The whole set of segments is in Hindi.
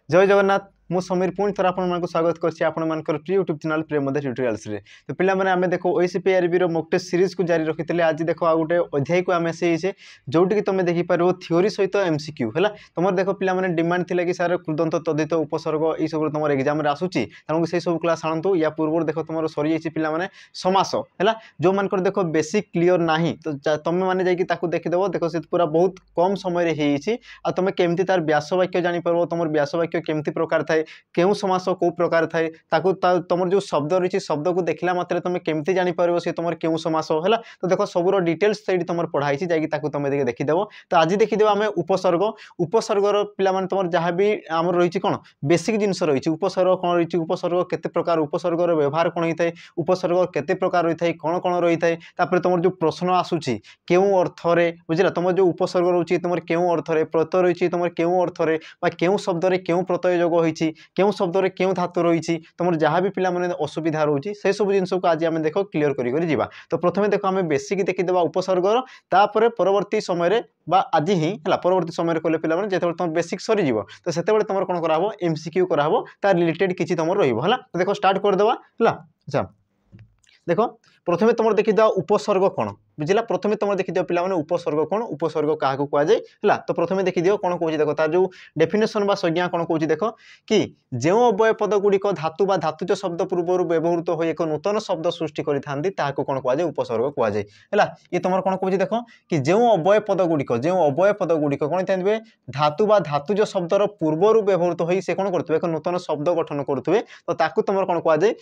जय जगन्नाथ मु समीर पुणी थर आपको स्वागत करछि आपण मानकर प्रिय यूट्यूब चैनल प्रिय मदर ट्यूटोरियल्स रे। तो पिला माने आमे देखो ओसीपीआरबी रो मॉक टेस्ट सीरीज को जारी रखितले। आज देखो आ गुटे अध्याय को आमे सेइसे जोटी कि तुम देखि पारो थ्योरी सहित एमसीक्यू हला। तुमर देखो पिला माने डिमांड थिला कि सर कृदंत तदित उपसर्ग ई सब तुमर एग्जाम रे आसुची तमको से सब क्लास आनंतु। या पूर्व देखो तुमर सरी जाइछि पिला माने समास हला जो मानकर देखो बेसिक क्लियर नाही तो तुम माने जाई कि ताकू देखि देबो। देखो से पूरा बहुत कम समय रे हेइछि आ तुम केमती तार व्यास वाक्य जानि परबो। तुमर व्यास वाक्य केमती प्रकार थाए केउ समास को प्रकार थाए ताकू तुमर जो शब्द रही शब्द को देखला मात्रे तुम केमती जानि परबो से तुमर केउ समास हला। तो देखो सबुरो डिटेल्स सेठी तुमर पढाइछि जाई कि ताकू तुम देखि देबो। तो आज देखि देबो हमें उपसर्ग। उपसर्गर पिला माने तुमर जहां भी हमर रहिछि कोन बेसिक जिंस रहिछि। उपसर्ग कोन रहिछि, उपसर्ग केते प्रकार, उपसर्गर व्यवहार कोन हिताय, उपसर्ग केते प्रकार रहिथाय, कोन कोन रहिथाय। तापर तुमर जो प्रश्न आसुछि केउ अर्थ रे बुझिला तुमर जो उपसर्ग रहुछि तुमर केउ अर्थ रे, प्रत्यय रहिछि तुमर केउ अर्थ रे बा केउ शब्द रे केउ प्रत्यय जोग होइछि, केउ शब्द रे केउ धातु रहिछि। तुमर जहां भी पिला माने असुविधा रहुछि से सब जिंस को आज हमें देखो क्लियर करी करी जीवा। तो प्रथमे देखो हमें बेसिक देखि देबा उपसर्गर। तापर परवर्ती समय रे बा आज ही हला परवर्ती समय रे कोले पिला माने जेतेबेले तुम बेसिक सरी जीवो तो सेतेबेले तुमर कोन कराबो एमसीक्यू कराबो तार रिलेटेड किछि तुमर रहिबो हला। तो देखो स्टार्ट कर देबा हला। अच्छा देखो प्रथमे तुम देखि दियो उपसर्ग कोन बुझिला। प्रथमे तुम देखि दियो पिला माने उपसर्ग कोन, उपसर्ग काहाकू कुआ जाय हला। तो प्रथमे देखि दियो कोन कहूछि देखो तार जो डेफिनेशन बा संज्ञा कोन कहूछि देखो कि जेउ अव्यय पद गुडिक धातु बा धातुज शब्द पूर्वरु व्यवहृत होय एक नूतन शब्द सृष्टि करिथांती ताहाकू कोन कुआ जाय उपसर्ग कुआ जाय हला। ये तुमर कोन कहूछि देखो कि जेउ अव्यय पद गुडिक कोन थांबे धातु बा धातुज शब्दर पूर्वरु व्यवहृत होय से कोन करथबे एक नूतन शब्द गठन करथबे। तो ताकू तुमर कोन कुआ जाय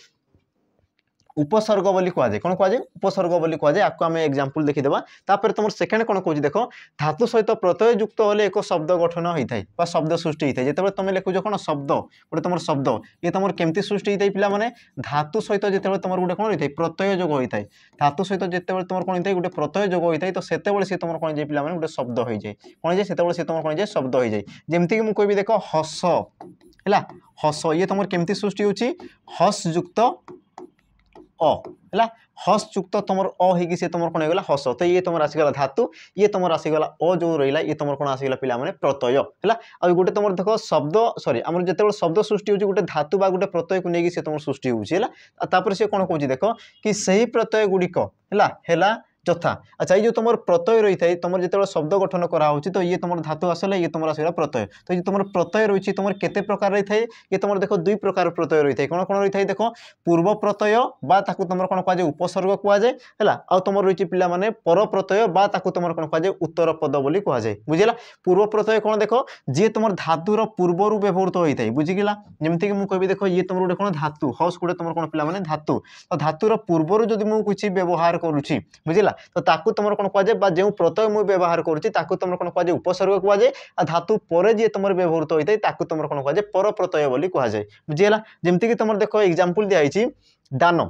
उपसर्ग बोली कुआ जाय। कोन कुआ जाय उपसर्ग बोली कुआ जाय। आपको हमें एग्जांपल देखि देबा। तापर तुमर सेकंड कोन कहूछि देखो धातु सहित प्रत्यय युक्त होले एक शब्द गठन होइथाय बा शब्द सृष्टि होइथाय। जेतेबेले तुम लिखुजो कोन शब्द गोटे तुमर शब्द ये तुमर केमती सृष्टि होइथाय पिला माने धातु सहित जेतेबेले तुमर गोटे कोन होइथाय प्रत्यय जोग होइथाय। धातु सहित जेतेबेले तुमर कोन होइथाय गोटे प्रत्यय जोग होइथाय तो सेतेबेले से तुमर कोन जाय पिला माने गोटे शब्द होई जाय। कोन जाय सेतेबेले से तुमर कोन जाय शब्द होई जाय। जेमती कि मु कहबी देखो हस हला हस ये तुमर केमती सृष्टि होछि हस युक्त अ हला। हस युक्त तुमर अ हेकि से तुमर कोन हेगला हस। तो ये तुमर आसीगला धातु ये तुमर आसीगला अ जो रहिला ये तुमर कोन आसीगला पिला माने प्रत्यय हला। आ गोटे तुमर देखो शब्द सॉरी हमर जेतेबेले शब्द सृष्टि होछि गोटे धातु बा गोटे प्रत्यय को नेकी से तुमर सृष्टि होछि हला। तापर से कोन कहूछि देखो कि सही प्रत्यय गुडिक हला यथा। अच्छा ये जो तुमर प्रत्यय रही थाए तुमर जेतेबेले शब्द गठन करा होछि तो ये तुमर धातु आसले ये तुमर आसीगला प्रत्यय। तो ये तुमर प्रत्यय रहिछि तुमर केते प्रकार रही थाए ये तुमर देखो दुई प्रकार प्रत्यय रही थाए। कोन कोन रही थाए देखो पूर्व प्रत्यय बा ताकू तुमर कोन कुआ जाय उपसर्ग कुआ जाय हला। आ तुमर रहिछि पिला माने पर प्रत्यय बा ताकू तुमर कोन कुआ जाय उत्तर पद बोली कुआ जाय बुझिला। पूर्व प्रत्यय कोन देखो जे तुमर धातुर पूर्वरु व्यवहृत होई थाए बुझिगिला। जेमति कि मु कहबी देखो ये तुमर गोटे कोन धातु हस गोटे तुमर कोन पिला माने धातु तो धातुर पूर्वरु जदि मु किछि व्यवहार करूछि बुझिला तो ताकू तुमर कोन कुआ जाय बा जेउ प्रत्यय मु व्यवहार करूछि ताकू तुमर कोन कुआ जाय उपसर्ग कुआ जाय। आ धातु परे जे तुमर व्यवहृत होई थाए ताकू तुमर कोन कुआ जाय पर प्रत्यय बोली कुआ जाय बुझिला। जेमति कि तुमर देखो एग्जांपल दिया आइछि दान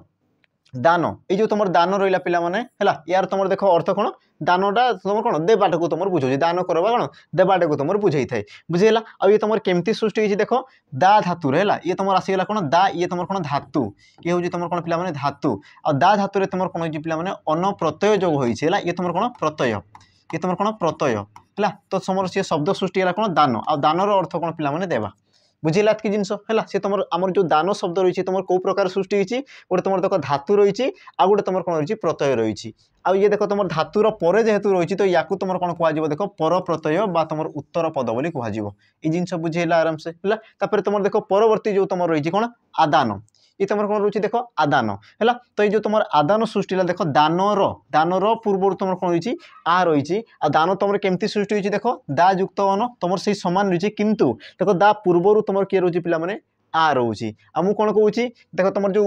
दान ये जो तुमर दान रहिला पिला माने हला यार तुमर देखो अर्थ कोन दानटा तुमर कोन देबाटा को तुमर बुझौछि दान करबा कोन देबाटा को तुमर बुझै थाए बुझिला। आ ये तुमर केमती सृष्टि होछि देखो दा धातु रे हला ये तुमर आसी गेला कोन दा ये तुमर कोन धातु ये होछि तुमर कोन पिला माने धातु आ दा धातु रे तुमर कोन होछि पिला माने अन प्रत्यय जोग होइछि हला। ये तुमर कोन प्रत्यय ये तुमर कोन प्रत्यय हला। तो समर से शब्द सृष्टि हला कोन दान आ दानर अर्थ कोन पिला माने देबा बुझिला कि जिंस हला। से तुमर हमर जो दान शब्द रहिछि तुमर को प्रकार सृष्टि होइछि गोटे तुमर देखो धातु रहिछि आ गोटे तुमर कोन रहिछि प्रत्यय रहिछि। आ ये देखो तुमर धातुर परे जेहेतु रहिछि तो याकू तुमर कोन कुआ जिवो देखो पर प्रत्यय बा तुमर उत्तर पद बोली कुआ जिवो। ई जिंस बुझिला आराम से हला। तापर तुमर देखो परवर्ती जो तुमर रहिछि कोन आदान ये तुमर कोन रहिछि देखो आदान हला। तो ये जो तुमर आदान सृष्टि ला देखो दानर पूर्व तुमर कोन रहिछि आ रहिछि आ दान तुमर केमती सृष्टि होइछि देखो दा युक्त अन तुमर सही समान रहिछि किंतु देखो दा पूर्वरु तुमर के रहिछि पिला माने आ रोची आ मु कोन कहूछि देखो तुमर जो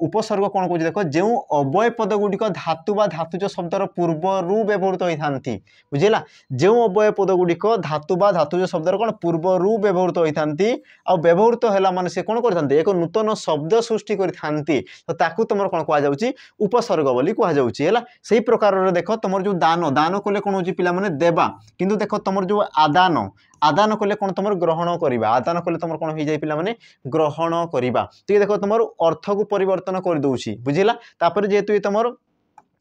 उपसर्ग कोन कहूछि देखो जेउ अव्यय पद गुडिक धातु बा धातुज शब्दर पूर्वरु व्यवहृत होइथांती बुझिला। जेउ अव्यय पद गुडिक धातु बा धातुज शब्दर कोन पूर्वरु व्यवहृत होइथांती आ व्यवहृत हैला माने से कोन करथांती एक नूतन शब्द सृष्टि करथांती तो ताकू तुमर कोन कुआ जाउछि उपसर्ग बोली कुआ जाउछि हला। सेही प्रकार रे देखो तुमर जो दान दान कोले कोन होछि पिला माने देबा किंतु देखो तुमर जो आदान आदान कले कौन तुम ग्रहण करवा आदान कले तुम कौन हो जाए पिला माने ग्रहण करवा। तो ये देखो तुम अर्थ को परिवर्तन कर दउछि बुझिला। तापर जेहेतु ये तुम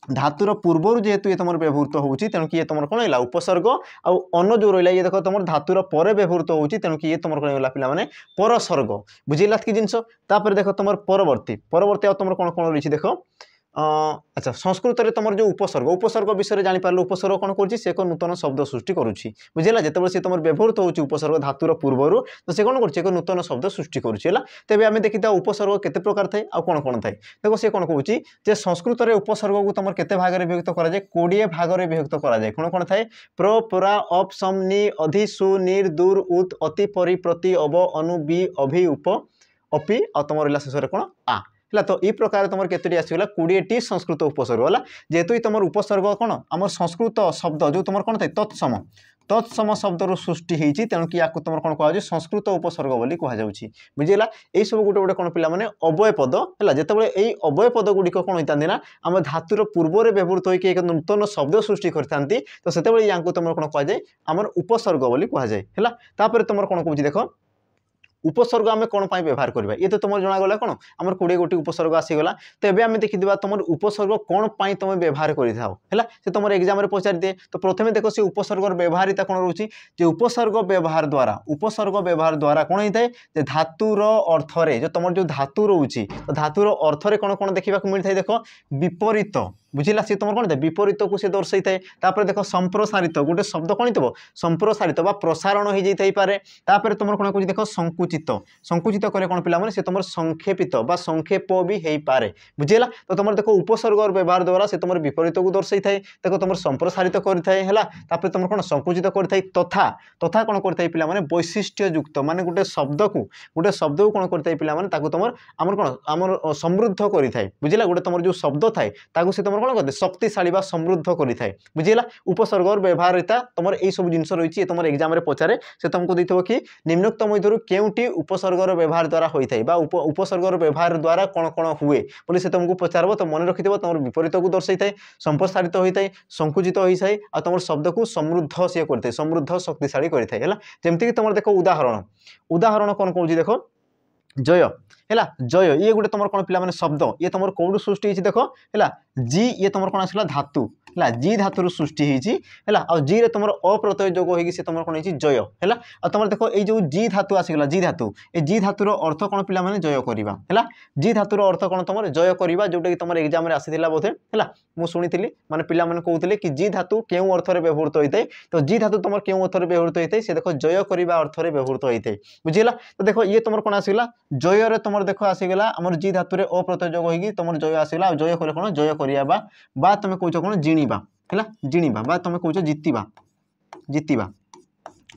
धातुर पूर्वर जेहेतु ये तुम व्यवहृत होती तेणुक ये तुम कौन है उपसर्ग आउ अन्न जो रहा ये देख तुम धातुर पर व्यवहृत होती तेणुक ये तुम कौन है पे परसर्ग बुझेगा कि जिनस देख तुम परवर्ती परवर्ती तुम कौन कौन रही देख अच्छा संस्कृत में तुम जो उपसर्ग विषय जापर उपसर्ग कौन कर एक नूतन शब्द सृष्टि करुच्ची बुझेगा जिते से तुम व्यवहृत होती उपसर्ग धातुर पूर्वर तो से कौन कर नूतन शब्द सृष्टि करुला तेज आम देखी उपसर्ग केते प्रकार थाए आ कौन कौन थाए देखो सी कौन कहे संस्कृत में उपसर्ग को तुम केते भाग में विभक्त कराए 20 भाग में विभक्त कराए कौन कौन थाए प्र परा अप सम नि अधि सु निर दूर उत अति परि प्रति अव अनु बि अभि उप अपि आ तुम रहा शेष कौन आ है तो ये प्रकार तुम केतोटी आसगला 20टी संस्कृत उपसर्ग है जेहेतु तुम उपसर्ग कौन आम संस्कृत शब्द जो तुम कौन थे तत्सम तत्सम शब्द सृष्टि होती तेणुक या तुम कौन कह संस्कृत उपसर्ग बोली कहुच्छी बुझेगा यही सब गोटे गोटे कौन पे अव्यय पद है जिते यही अव्यय पद गुड़िक कौन होता ना आम धातुर पूर्व व्यवहृत होकर एक नूतन शब्द सृष्टि करते तो से या तुम कौन कहुए आम उपसर्ग बोली कहुए है तुम कौन कह देख उपसर्ग आम कौन व्यवहार करवा ये तो तुम जनागला कौन आम 20 गोटी उपसर्ग आसीगला तो ये आम देखा तुम उपसर्ग कौन तुम व्यवहार कर तुम एग्जाम पचार दिए तो प्रथम देख से उपसर्गर व्यवहारिता कौन रोचे उपसर्ग व्यवहार द्वारा कौन होता है धातुर अर्थरे जो तुम जो धातु रोचे तो धातुर अर्थरे कौन कौन देखा मिलता है देख विपरीत बुझिला सी तुम कौन था विपरीत को सी दर्शाई थाए देख संप्रसारित गोटे शब्द कौन थो संप्रसारित बा प्रसारण हो जाए तुम कौन कह देख संकुचित संकुचित कले कौन पे से तुम संक्षेपित बा संक्षेप भी हो पारे बुझेगा तो तुम देख उपसर्ग व्यवहार द्वारा से तुम विपरीत को दर्शाई थाए देख तुम संप्रसारित करते तुम कौन संकुचित करता तथा तथा कौन करता पे वैशिष्ट्य युक्त मान गोटे शब्द को कौन करता पे तुम आम कौन आम समृद्ध करें बुझेगा गोटे तुम जो शब्द थाए से तुम कौन करते शक्तिशाली समृद्ध करें बुझेगा उपसर्ग व्यवहारिता तुम यही सब जिन रही तुम एग्जाम पचारे से तुमको देखो कि निम्नोक्त मध्य केउटी उपसर्ग व्यवहार द्वारा होता है उपसर्ग व्यवहार द्वारा कौन कौन हुए बोली से तुमको पचार तो मन रखि तुम विपरीत को दर्शाई थाए संप्रसारित होता है संकुचित होता है आ तुम शब्द को समृद्ध सी करते समृद्ध शक्तिशाली करता है जमती तुम देख उदाहरण कौन कौन देख जय है जय ये गोटे तुम कौन पे शब्द ये तुम कौटू सृष्टि देख है जी ये तुम कौन आसला धातु है जी धातु सृष्टि है आ जी रे तुम अप्रत्यय जोग होगी तुम कौन जय है तुम देख ये जो जी धातु आसीगला जी धातु ये जी धातुर अर्थ कौन पे जय करवा है जी धातुर अर्थ कौन तुम जय करवा जोटा कि तुम एग्जाम आसीला बोधे है मुझे शुणी माने पिला माने कहते कि जी धातु क्यों अर्थ में व्यवहृत होता है तो जी धातु तुम क्यों अर्थ में व्यवहृत होता है से देख जय करवा अर्थ में व्यवहृत होता है बुझेगा तो देख ये तुम कौन आसगला जय रे तुम देख आसीगला आम जी धातु अप्रत्यय जोग होगी तुम जय आसगला जय कले कौन जय करवा तुम कौच कौन जिणवा है जिणवा तुम कौच जितवा जितवा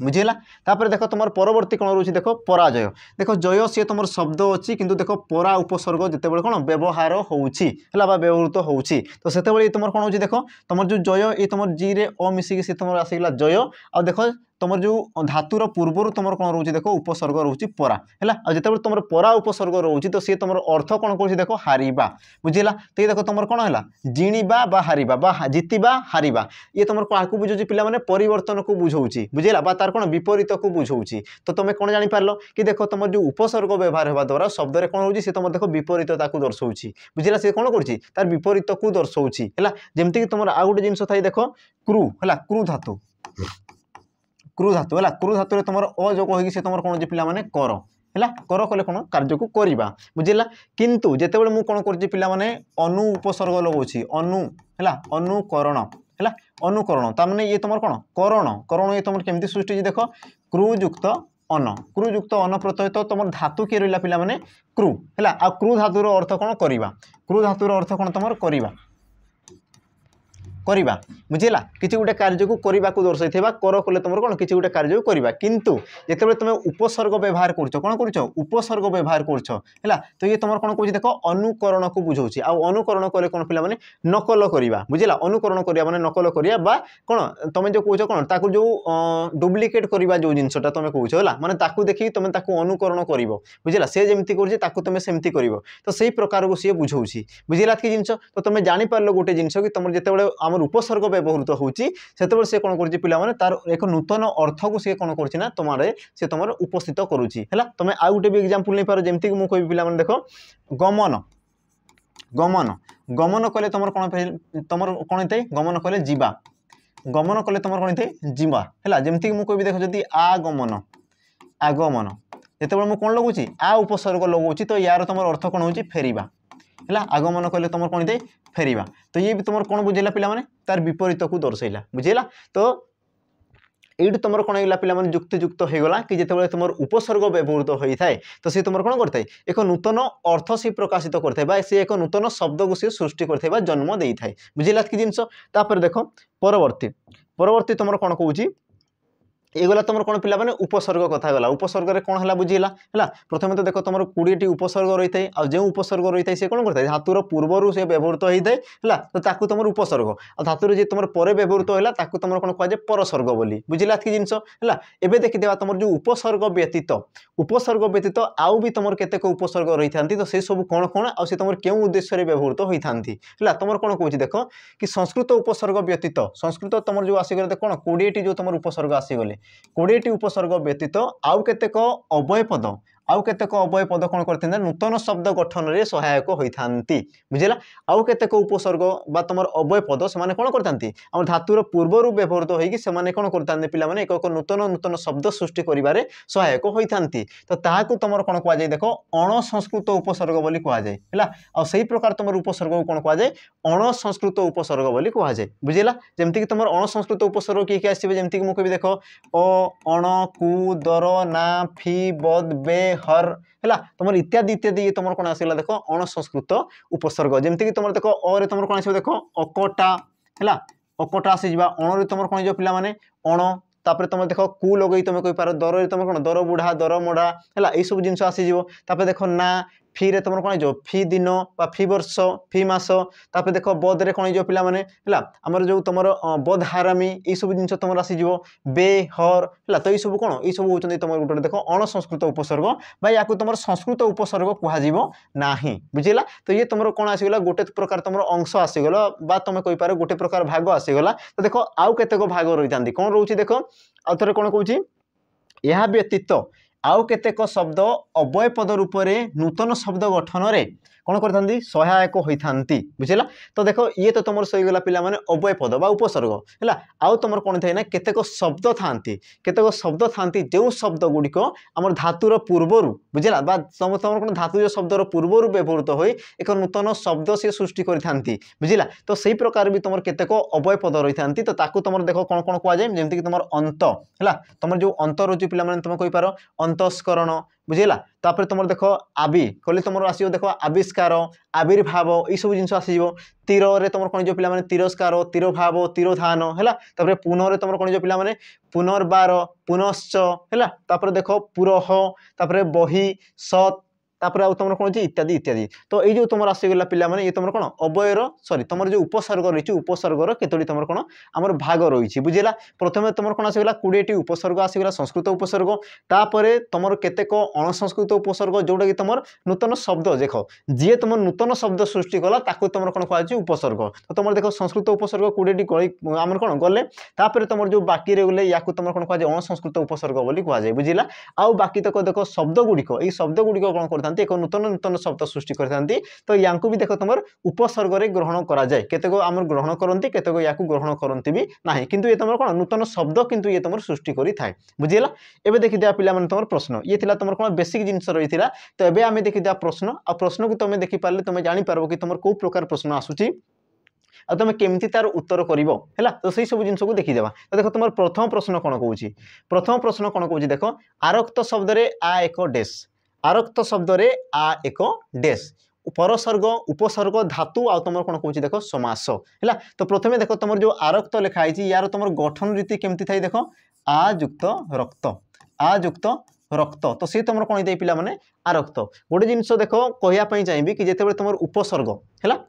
बुझेगा तापर देख तुम परवर्ती कौन रोचे देख पराजय देख जय सी तुम शब्द अच्छी किंतु देख परा उपसर्ग जिते कौन व्यवहार होउछि व्यवहृत होउछि तो से तुम कौन हो देख तुम जो जय ये तुम जी रे अ मिसिकी से तुम आसीगला जय आ देख तुम जो धातुर पूर्वर तुम कौन रोचे देख उपसर्ग रोचे परा है जिते तुम परा उपसर्ग रोचे तो सी तुम अर्थ कौन कर देख हारिबा बुझेगा तो ये देख तुम कौन है जिणवा बा हारिबा बा जितवा हारिबा ये तुम क्या बुझे पिला माने परिवर्तन को बुझाऊँगी बुझेगा तार कौन विपरीत को बुझाऊँगी तो तुम कौन जापर कि देख तुम जो उपसर्ग व्यवहार होगा द्वारा शब्द में कौन हो तुम देख विपरीतता को दर्शाऊँगी बुझेगा सी कौन कर विपरीत को दर्शाऊँगी है जमती तुम आउ गोटे जिन था देख क्रू है क्रू धातु क्रू धातु है क्रू धातु तुम अजोग होगी तुम कौन हो पे कर है कर कले कौन कार्य को करवा बुझेगा किंतु जिते मुझे कौन कर अनु उपसर्ग लगाऊँ अनु है अनुकरण है अनुकरण तार ये तुम कौन करण करण ये तुम केमती सृष्टि देख क्रुयुक्त क्रुयुक्त अन प्रत्यय तो तुम धातु किए रहा पे क्रू है आ क्रू धातुर अर्थ कौन करवा क्रू धातुर अर्थ कौन तुम करवा करवा बुझेगा किसी गोटे कार्य को करने को दर्शाई कर कले तुम कौन किसी गोटे कार्य को करवा किंतु जिते तुम उपसर्ग व्यवहार कर कौन कर उपसर्ग व्यवहार कर तो ये तुम कौन कह देख अनुकरण को बुझाऊँगी आ अनुकरण कले कौन पे नकल करवा बुझेगा अनुकरण करवा माने नकल करवा कौन तुम जो कौच कौन ताकू जो डुप्लिकेट करवा जो जिनसा तुम कौच है माने ताकू देखिए तुम अनुकरण कर बुझेगा से जमी कर तुम सेमती कर तो सही प्रकार को सी बुझाऊँगी बुझेगा कि जिन तो तुम जापर गोटे जिनस कि तुम जिते आम उपसर्ग व्यवहृत होची से कौन कर पे तार एक नूतन अर्थ को सी कौन कर तुम से तुम उपस्थित करुच्ची है तुम आउ गोटे भी एग्जाम्पल नहीं पार जमीक मुझे कह पे देख गमन गमन गमन कले तुम कौन तुम कौन होता है गमन कले जीवा गमन कले तुम कौन होता है जीवा है जमीक मुझे कह देख जदि आगमन आगमन जिते मुझे कौन लगुच आ उपसर्ग लगुच तो यार तुम अर्थ कौन हो फेरवा है आगमन कले तुम कौन होता है फेरवा तो ये भी तुम कौन बुझेगा पे तार विपरीत को दर्शाइला बुझेगा तो ये तुम कौन होगा पे जुक्तियुक्त होगा कि जिते तुम उपसर्ग व्यवहृत होता है तो सी तुम कौन करता है एक नूतन अर्थ सी प्रकाशित करता सी एक नूतन शब्द को सी सृष्टि करता जन्म दे था बुझेगा कि जिनस देख परवर्ती तुम कौन कौच एगला तुम कौन पे उपसर्ग कथा गला उपसर्ग कौन है बुझीला है प्रथम तो देख तुम 20टी उपसर्ग रही है आ जो उपसर्ग रही है सी कौन करता है धातुर पूर्वर से व्यवहृत होता है तो ताकू तुम उपसर्ग आ धातुर जी तुम पर व्यवहृत होगा ताकू तुम कौन कहुए परसर्ग बोली बुझीला कि जिनस है एवं देखिए तुम जो उपसर्ग व्यतीत आउ भी तुम केतेक उपसर्ग रही था तो से सब कौन कौन आ तुम क्यों उद्देश्य व्यवहृत होता है तुम कौन कौच देख कि संस्कृत उपसर्ग व्यतीत संस्कृत तुम जो आसीगले कौन 20टी जो तुम उपसर्ग आसीगले 20टी उपसर्ग व्यतीत आउ केतेक अव्यय पद आउ केतेक अव्यय पद कौन करते नूतन शब्द गठन में सहायक होता बुझेगा आउ केतेक उपसर्ग बा तुम अव्यय पद से कौन करते आम धातुर पूर्वर व्यवहृत होने कौन करते पे एक नूतन नूतन शब्द सृष्टि कर सहायक होता तो ताकू तुम कौन कहुए देख अणसंस्कृत उपसर्ग बोली कहुए है आ से प्रकार तुम उपसर्ग को कौन कहुए अणसंस्कृत उपसर्ग बोली कहुए बुझेगा जमीक तुम अणसंस्कृत उपसर्ग किए आसवे जमीक मुझे देख अ अण कु दर ना फी बद बे हर है तुम इत्यादि इत्यादि ये तुम कौन आसगला देख अणसंस्कृत उपसर्ग जमीक तुम देख अरे तुम कौन आस देख अकटा है अकटा आसीजा अण तुम कौन जो पिला माने अण तापर तुम देख कु लगे तुम कही पार दर तुम कौन दर बुढ़ा दर मोड़ा है यही सब जिन आसीज तापर देख ना फी रे तुम कौन हो फी दिन बा फी वर्ष फी मास तापर देख बद रे कौन पिला माने है आमर जो तुम बद हारामी ये सब जिन तुम आसीज बे हर है तो ये सब कौन ये सब होती तुम गोटे देख अणसंस्कृत उपसर्ग या तुम संस्कृत उपसर्ग कहना बुझेगा तो ये तुम कौन आसीगला गोटे प्रकार तुम अंश आसीगला बा तुम कही पार गोटे प्रकार भाग आसीगला तो देख आउ केतेक भाग रही था कौन रोचे देख आउ थे कौन कौच यह व्यतीत आउ केतेक शब्द अव्यय पद रूप में नूतन शब्द गठन में कौन करते सहायक होता बुझेगा तो देख ये तो तुम सहीगला पे अव्यय पद बा उपसर्ग है आउ तुम कौन थे ना केतेक शब्द था जो शब्द गुड़िक आम धातुर पूर्वर बुझेगा तुम कौन धातु जो शब्दर पूर्वर व्यवहृत हो एक नूतन शब्द सी सृष्टि करते बुझेगा तो सही प्रकार भी तुम केतेक अव्यय पद रही था तो ताकू तुम देख कौन कौन कहुए जमीक तुम अंत है तुम जो अंत रोचे पे तुम कही पार अंतस्करण बुझेगा तापर तुम देख आबि कहले तुम आस देख आविष्कार आविर्भाव ये सब जिन आसो तीर रे तुम कौन जो पे तिरस्कार तीरभाव तीरोधान है पुनः तुम कौन जो पे पुनर्बार पुनश्च है तापर देख पुरह तापर बही सत तापर आउ तुम कौन इत्यादि इत्यादि तो ये जो तुम आसगला पे ये तुम कौन अव्ययर सॉरी तुम जो उपसर्ग रही उपसर्गर केतोटी तुम कौन आमर भाग रही बुझेगा प्रथम तुम कौन आसगला 20टी उपसर्ग आसगला संस्कृत उपसर्ग तापर तुम केतेक अणसंस्कृत उपसर्ग जोटा कि तुम नूतन शब्द देख जी तुम नूतन शब्द सृष्टि कला ताकू तुम कौन कहुए उपसर्ग तो तुम देख संस्कृत उपसर्ग 20टी आम कौन गले तापर तुम जो बाकी गले या तुम कौन कहुए अणसंस्कृत उपसर्ग बोली कहुए बुझेगा आउ बाकी तक देख शब्द गुड़िक ये शब्द गुड़िक कौन करते एक नूतन नूतन शब्द सृष्टि करते तो या भी देख तुम उपसर्ग ग्रहण कराए केतेक आम ग्रहण करती केतेक या ग्रहण करती भी ना किंतु ये तुम कौन नूतन शब्द किंतु ये तुम सृष्टि करि थाए बुझेगा एबे देखि दिया पिला माने तुम प्रश्न ये थिला तुम कौन बेसिक जिनस रही तो एबे आमे देखि दिया प्रश्न आ प्रश्न को तुम देखि पारले तुम जानि पारबो कि तुम को प्रकार प्रश्न आसुची आ तुम केमती तार उत्तर करिवो हैला तो सही सब जिनस को देखि देबा तो देखो तुम प्रथम प्रश्न कौन कहूची प्रथम प्रश्न कौन कहूची देखो आरक्त शब्द रे आ एक डैश आरक्त शब्द रे आ एक डैश परसर्ग उपसर्ग धातु आ तुम कौन कहूँ देख समास है तो प्रथम देख तुम जो आरक्त लिखाई यार तुम गठन रीति केमती थाई देख आयुक्त रक्त रक्त तो सी तुम कौन होता है पे आरक्त गोटे जिनस देख कहवाई चाहिए कि जिते तुम उपसर्ग है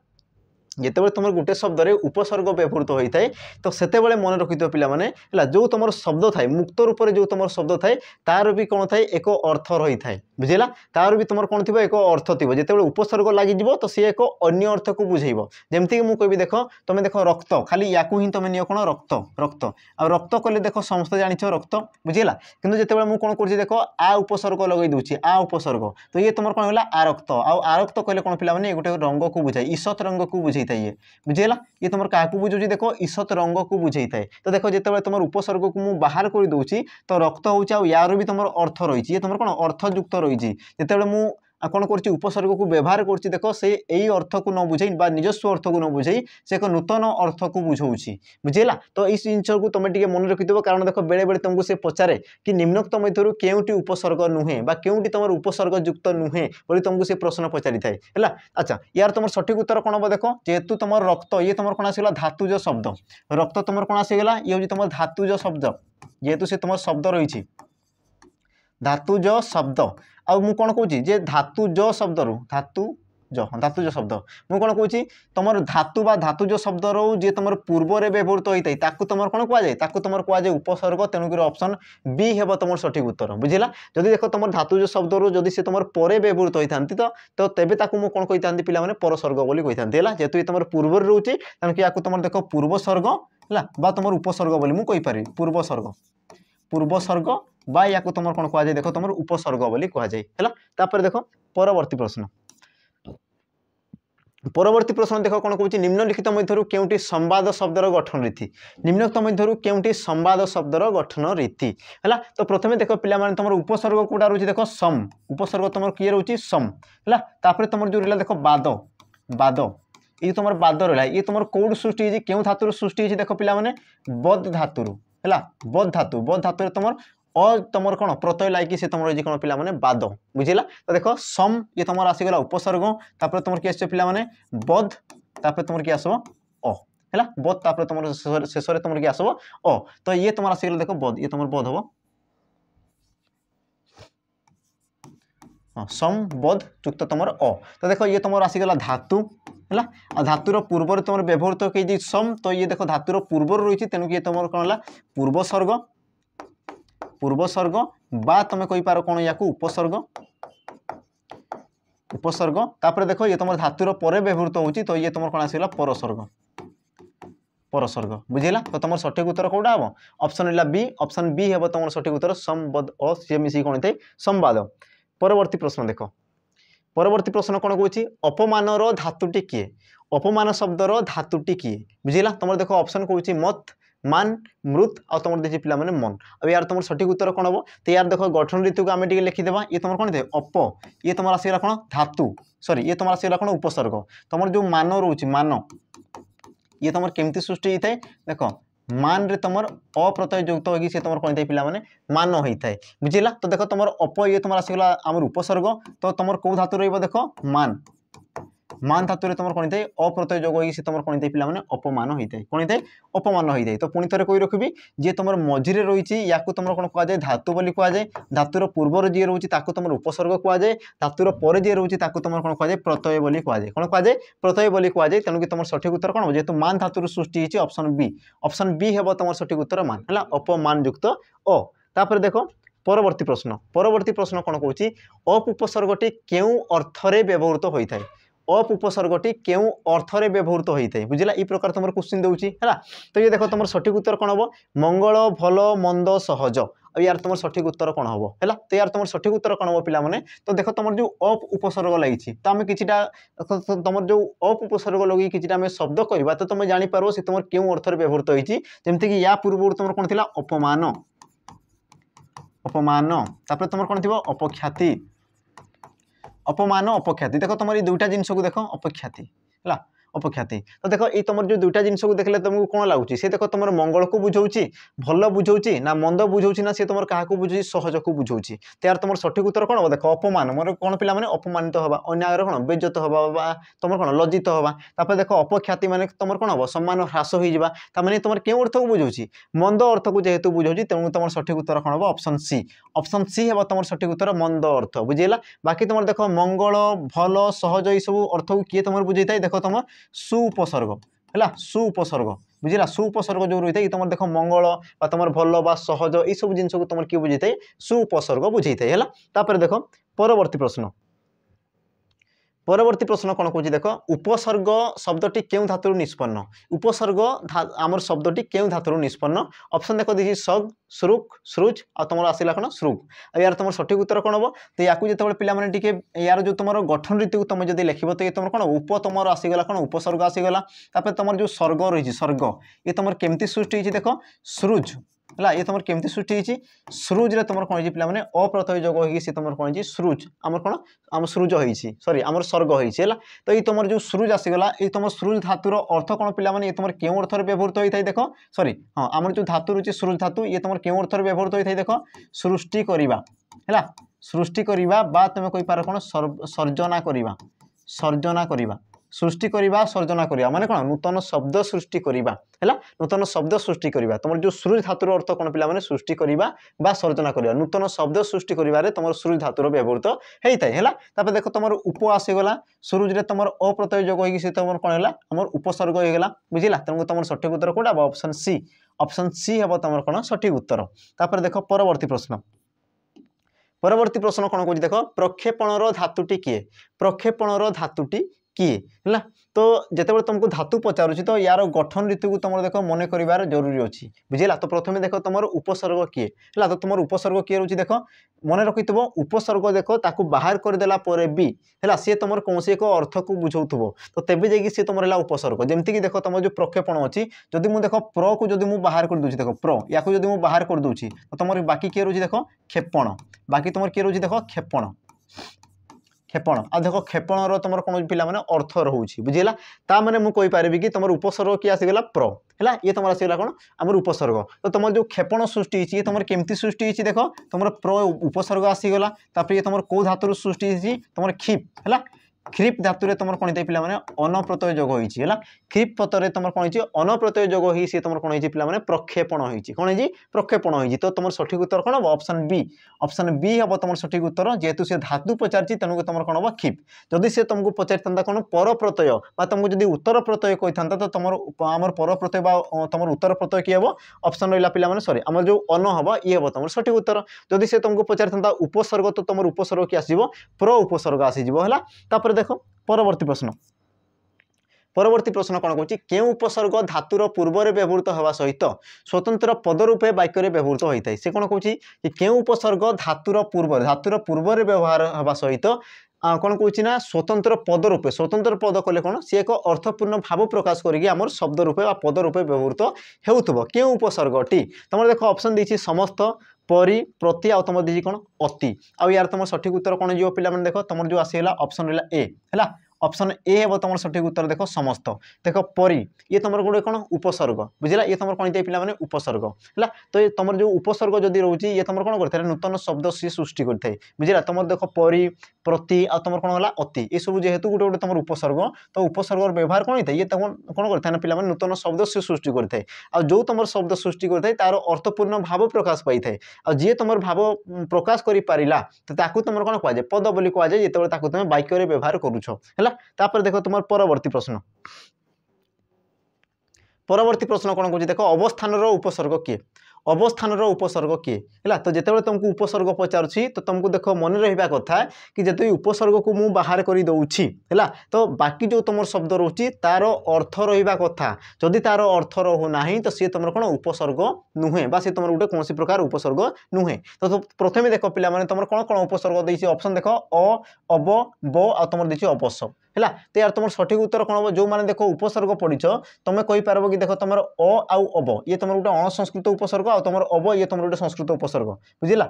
जिते तुम गोटे शब्द रे उपसर्ग व्यवहृत होता है तो सेते मन रखि पे जो तुम शब्द थाए मुक्त रूप से जो तुम शब्द थाए तार भी कौन थाए एक अर्थ रही थाए बुझेगा तार भी तुम कौन थी एक अर्थ थी जिते उपसर्ग लगे तो सी एक अन्य अर्थ को बुझेब जमती मुझे कहबी देख तुम देख रक्त खाली या ही तुम नियो कौन रक्त रक्त आ रक्त कहले देख समस्त जान रक्त बुझेगा कितु जिते मुझे कौन कर देख आ उपसर्ग लगे दूसरी आ उपसर्ग तो ये तुम कौन है आ रक्त आरक्त कहले कौन पे गोटे रंग को बुझाए ईसत रंग को बुझे था ये बुझेगा ये तुम क्या बुझे देख ईसत रंग को बुझे थाए तो देख जिते तुम उपसर्ग को मुझे बाहर कर दूसरी तो रक्त हूँ यार भी तुम अर्थ रही तुम कौन अर्थयुक्त रही जिते मु कौन कर उपसर्ग को व्यवहार कर देख से यही अर्थ को न बुझे निजस्व अर्थ को न बुझे से एक नूतन अर्थ को बुझाऊँगी बुझेगा तो इस जिन को तुम टे मन रखिथ कारण देख बेले बेले तुमको से पचारे कि निम्नोक्त मध्य केउटी उपसर्ग नुहे केउटी तुम उपसर्ग युक्त नुहे बोली तुमको से प्रश्न पचारि थाए है। अच्छा यार तुम सठिक उत्तर कौन हम देख जेहेतु तुम रक्त ये तुम कौन आसगला धातुज शब्द रक्त तुम कौन आसगला ये हूँ तुम धातुज शब्द जेहेतु से तुम शब्द रही धातुज शब्द आ मु कौन कौची धातुज शब्द रू धातुज शब्द मु कौन कौची तुम धातु बा धातुज शब्द रू जी तुम पूर्व में व्यवहृत होता है तुम कौन कहुए तुम कहुए उपसर्ग तेणुक ऑप्शन बी हे तुम सठिक उत्तर बुझेगा जदि देख तुम धातुज शब्द रू जदि से तुम पर व्यवहृत होता तो तेबे ताकू कौन कही था पे परसर्ग बोली कही था जेहेतु ये तुम पूर्व रोचे तेणुक या तुम देख पूर्वसर्ग है तुम उपसर्ग बोली मुझे कहीपरि पूर्वसर्ग बा या तुम कौन कहुए देख तुम उपसर्ग बोली कहुए है। देख परवर्ती प्रश्न देख कौन कौन निम्नलिखित मध्य केउटी संवाद शब्दर गठन रीति निम्नलिखित मध्य केउटी संवाद शब्दर गठन रीति है। तो प्रथम देख पे तुम उपसर्ग कौटा रोचे देख सम उपसर्ग तुम किए रोचे सम है तुम जो रहा देख बाद बाद ये तुम बाद रहा ये तुम कौट सृष्टि क्यों धातु सृष्टि देख पे बद धातु है बद धातु तुम तुम कौन प्रत्यय लाइक से तुम रही कौन पे बाद बुझेगा तो देख सम ये तुम आसीगला उपसर्ग तापर तुम किए आस पे बद तापर तुम किए आसब अ है बद तापर तुम शेष में तुम किए आसब अ तो ये तुम आसीगला देख बद ये तुम बद हम सम बद युक्त तुम अ तो देख ये तुम आसीगला धातु है धातुर पूर्व तुम व्यवहृत हो सम तो ये देख धातुर पूर्व रही तेणुक ये तुम कौन है पूर्वसर्ग बा तुम कही पार कौन या उपसर्ग उपसर्ग तापर देख ये तुम धातुर पर व्यवहृत होची तो ये तुम कौन आसगला परसर्ग परसर्ग बुझेगा तो तुम सठिक उत्तर कौटा हम ऑप्शन है बी ऑप्शन बी हे तुम सठिक उत्तर संवाद और सी मिसिक कौन थे संवाद। परवर्ती प्रश्न देख परवर्ती प्रश्न कौन कौन अपमानर धातुटी किए अपमान शब्दर धातुटी किए बुझेगा तुम देख ऑप्शन कौन मत मान मृत आ तुम देखिए पे मन अब यार तुम सठिक उत्तर कौन हम तो यार देख गठन रीति को आम लिखिदेवा ये तुम कौन थे अप ये तुम आसगला कौन धातु सॉरी ये तुम आसगला कौन उपसर्ग तुम जो मान रोचे मान ये तुम केमती सृष्टि होता है देख मान रे तुम अप्रत्यय युक्त होगी सी तुम कौन पे मान होता है बुझेगा तो देख तुम अप ये तुम आसगला आमर उपसर्ग तो तुम कौ धातु रख मान मान धातु तुम कौन थे अप्रत्यय जोग होगी तुम कौन पे अपमान होता है कौन थे अपमान होता है तो पुणी थे कही रखी जी तुम मझीरे रही या तुम कौन कहुए धातु बोली कहुए धातुर पूर्वर जी रोचे तुम उपसर्ग कहुए धातुर पर जी रोचे तुम कौन कहुए प्रत्यय बोली कहुए कौन कहुए प्रत्यय बोली कहुए तेणुक तुम सठिक उत्तर कौन जेहतु मान धातुर सृष्टि ऑप्शन बी हे तुम सठिक उत्तर मान है अपमान युक्त अ तापर देख परवर्ती प्रश्न कौन कौन अप उपसर्गटी क्यों अर्थरे व्यवहृत होता है अप उपसर्गटी क्यों अर्थरे व्यवहृत होता है बुझला ई प्रकार तुम क्वेश्चन दूसरी है तो ये देख तुम सठिक उत्तर कौन हम मंगल भल मंद सहज अब यार तुम सठिक उत्तर कौन हम है तो यार तुम सठिक उत्तर कौन हम पे तो देख तुम जो अप उपसर्ग लगी तो आम कि तुम जो अप उपसर्ग लगे कि शब्द कहवा तो तुम जापर से तुम क्यों अर्थर व्यवहृत होती जमीक या पूर्व तुम कौन थी अपमान अपमान तापर तुम कौन थी अपख्याति अपमान अपख्याति देख तुम ये दुईटा जिनस को देख अपख्याति है अपख्याति तो देख ये तुम जो दुईटा जिनस को देखले तुमको कौन लगुच सी देख तुम मंगल को बुझाऊँगी भल बुझाऊँगी ना मंद बुझाऊँगी ना सी तुम क्या बुझे सहज को बुझाऊँगी तो यार तुम सठिक उत्तर कौन हम देख अपमान मोर कौन पे अपमानित हवा अन्याय कौन बेज्जत हवा तुम कौन लज्जित हवा तापर देख अपख्याति मान तुम कौन हम सम्मान ह्रास होने तुम क्यों अर्थ को बुझाऊँगी मंद अर्थ को जेहेतु बुझाऊँगी तेणु तुम सठिक उत्तर कौन हम ऑप्शन सी है तुम सठिक उत्तर मंद अर्थ बुझेगा बाकी तुम देख मंगल भल सहज ये सब अर्थ को किए तुम बुझे देख तुम सुपसर्ग है सुपसर्ग बुझिला सुपसर्ग जो रही है तुम देख मंगल बा तुम भल बा सहज ये सब जिन को तुम किए बुझे थाए सुपसर्ग बुझे थाए है देख परवर्ती प्रश्न परवर्ती प्रश्न कौन कौन देख उपसर्ग शब्दटी क्यों धातु निष्पन्न उपसर्ग आमर शब्दटी क्यों धातु निष्पन्न ऑप्शन देख दी सग श्रुक श्रुज आ तुम आसला कौन श्रुक यार तुम सठिक उत्तर कौन हम तो या जो पे यार जो तुम गठन रीति को तुम जो लिख तो ये तुम कौन उप तुम आसीगला कौन उपसर्ग आसीगला तुम जो सर्ग रही सर्ग ये तुम केमती सृष्टि देख सृज है ये तुम केमती सृष्टि होती सृज रे तुम कौन पे अप्रत्यय जोग हो तुम कौन सृज आम कौन आम सृज होती सॉरी आम सर्ग होती है तो ये तुम जो सृज आसीगला ये तुम सृज धातुर अर्थ कौन पे ये तुम क्यों अर्थ व्यवहृत होता है देख सॉरी हाँ आम जो धातु रही सृज धातु ये तुम क्यों अर्थ व्यवहृत होता है देख सृष्टि करवा है सृष्टि करवा बा तुम कही पार कौन सर्जना करवा सर्जना करवा सृष्टि करवा सर्जना करवा माने कौन नूतन शब्द सृष्टि करवा है नूतन शब्द सृष्टि करवा तुम जो सृज धातुर अर्थ कौन पे सृष्टि करवा बा सर्जना करवा नूतन शब्द सृष्टि कर तुम सृज धातुर व्यवहृत होता है देख तुम उप आसीगला सृज रे तुम अप्रत्यय जोग हो तुम कौन है आम उपसर्ग होगा बुझला तेणु तुम सठिक उत्तर कौटा ऑप्शन सी हम तुम कौन सठिक उत्तर तापर देख परवर्ती प्रश्न कौन कौन देख प्रक्षेपणर धातुटी किए प्रक्षेपणर धातुटी किए है तो जिते तुमको धातु पचारूँ तो यार गठन रीति को तुम देख मन कर जरूरी अच्छी बुझेगा तो प्रथम देख तुम उपसर्ग किए है तो तुम उपसर्ग किए रोचे देख मन रखी उपसर्ग देख ताकू बाहर करदेला भी है सी तुम कौन एक अर्थ को बुझाऊ तो तेज जाकि सी तुम है उपसर्ग जमीक देख तुम जो प्रक्षेपण अच्छी जदि मुझे देख प्र को जब बाहर कर दूसरी देख प्र या जब मुझे बाहर कर दूसरी तो तुम बाकी किए रोचे देख क्षेपण बाकी तुम किए रोचे देख क्षेपण क्षेपण आ देख क्षेपणर तुम कौन पिला माने अर्थ रोचे बुझेगा ता मैंने मुझे कहीपरि कि तुम उपसर्ग किए आसीगला प्र है ये तुम आसीगला कौन आम उपसर्ग तो तुम जो क्षेपण सृष्टि ये तुम केमती सृष्टि होती देख तुम प्र उपसर्ग आसीगला ये तुम कौ धातु सृष्टि तुम क्षिप है क्षिप धातु तुम कौन पे अनप्रत्यय जोग होती है क्षिप पतर तुम कौन अनप्रत्यय जोग हो तुम कौन पे प्रक्षेपण होती कौन है प्रक्षेपण होती तो तुम सठिक उत्तर कौन हम ऑप्शन बी हम तुम सठिक उत्तर जेहेतु सी धातु पचार तेणुक तुम कौन हम क्षिप जदि से तुमको पचार कौन पर प्रत्यय तुमको जब उत्तर प्रत्यय कही था तो तुम आम पर प्रत्यय तुम उत्तर प्रत्यय किए हम ऑप्शन रहा पे सॉरी आम जो अन हम ये हम तुम सठिक उत्तर जदि से तुमको पचार था उपसर्ग तो तुम उपसर्ग कि आसो प्र उपसर्ग आसीज है देख परवर्ती प्रश्न कौन कौन क्यों उपसर्ग धातुर पूर्व व्यवहृत होगा सहित स्वतंत्र पद रूपे वाक्य व्यवहृत होता है से कौन कौन क्यों उपसर्ग धातुर पूर्व व्यवहार होगा सहित कौन कौन ना स्वतंत्र पद रूपे स्वतंत्र पद कले कौन सी एक अर्थपूर्ण भाव प्रकाश करके आमर शब्द रूपे पद रूपे व्यवहृत हो क्यों उपसर्गटी तुम देख ऑप्शन दी समस्त परी प्रति आ तुम दी कौन अति आ यार तुम सठिक उत्तर कौन जो पे देख तुम जो आसीगला ऑप्शन रहा ए है ऑप्शन ए है तुम सठिक उत्तर देख समस्त देख परी ये तुम गोटे कौन उपसर्ग बुझला ये तुम कौन पे उपसर्ग है तो ये तुम जो उपसर्ग जदि रोचे ये तुम कौन करता नूतन शब्द सी सृष्टि करता बुझला तुम देख परी प्रति आ तुम कौन है अति ये सब जेहेतु गोटे गोटे तुम उपसर्ग तो उपसर्ग व्यवहार कौन होता है ये कौन करता है पे नूतन शब्द से सृष्टि करता है आ जो तुम शब्द सृष्टि करता है तार अर्थपूर्ण भाव प्रकाश पाई थाए आ जी तुम भाव प्रकाश कर पारा तो तुम कौन कहुए पद बोली कहुए जो तुम वाक्य व्यवहार करुछ है देख तुम परवर्ती प्रश्न कौन कौन देख अवस्थान उपसर्ग किए अवस्थान उपसर्ग किए है तो जिते तुमको उपसर्ग पचारूँ तो तुमको देख मन रहा कथा कि जब उपसर्ग को मुझे बाहर कर दूसरी है तो बाकी जो तुम शब्द रोचे तार अर्थ रहा कथा जदि तार अर्थ रोना तो सी तुम कौन उपसर्ग नुहे सी तुम गोटे कौन प्रकार उपसर्ग नुहे तो प्रथम देख पे तुम कौन कौन उपसर्ग देती ऑप्शन देख अ अब ब आ तुम देती अपस है तो यार तुम सठिक उत्तर कौन हम जो मैंने देख उपसर्ग पढ़िच तुम्हें कहीपर कि देख तुम अ आउ अब ये तुम गोटे अणसंस्कृत उपसर्ग आ तुम अब ये तुम गोटे संस्कृत उपसर्ग बुझला